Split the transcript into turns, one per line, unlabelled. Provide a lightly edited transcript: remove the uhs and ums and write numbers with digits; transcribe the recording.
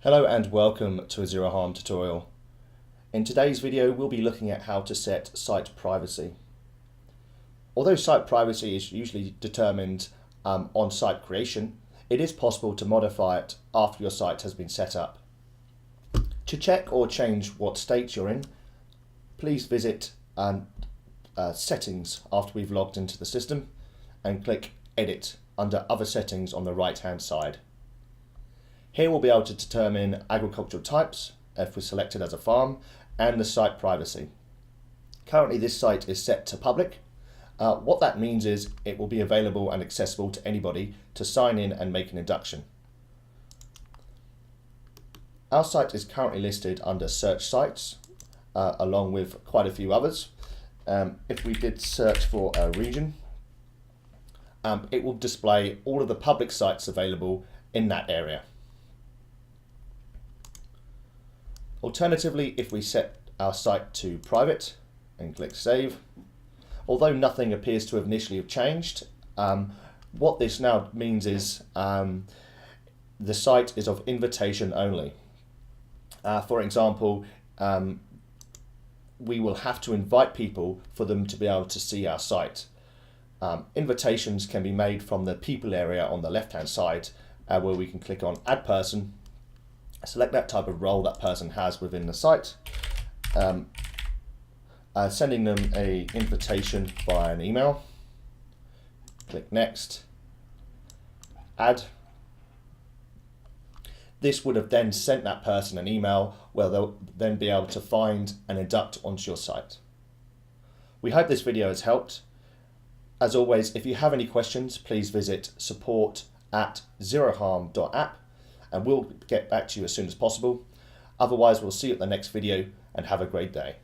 Hello and welcome to a Zero Harm tutorial. In today's video we'll be looking at how to set site privacy. Although site privacy is usually determined on site creation, it is possible to modify it after your site has been set up. To check or change what state you're in, please visit Settings after we've logged into the system and click Edit under Other Settings on the right hand side. Here we'll be able to determine agricultural types, if we're selected as a farm, and the site privacy. Currently this site is set to public. What that means is it will be available and accessible to anybody to sign in and make an induction. Our site is currently listed under search sites, along with quite a few others. If we did search for a region, it will display all of the public sites available in that area. Alternatively, if we set our site to private and click save, although nothing appears to have initially changed, what this now means is the site is of invitation only. For example, we will have to invite people for them to be able to see our site. Invitations can be made from the people area on the left hand side, where we can click on add person, select that type of role that person has within the site, sending them an invitation via an email, click next, add. This would have then sent that person an email where they'll then be able to find and induct onto your site. We hope this video has helped. As always, if you have any questions, please visit support@zeroharm.app and we'll get back to you as soon as possible. Otherwise, we'll see you at the next video and have a great day.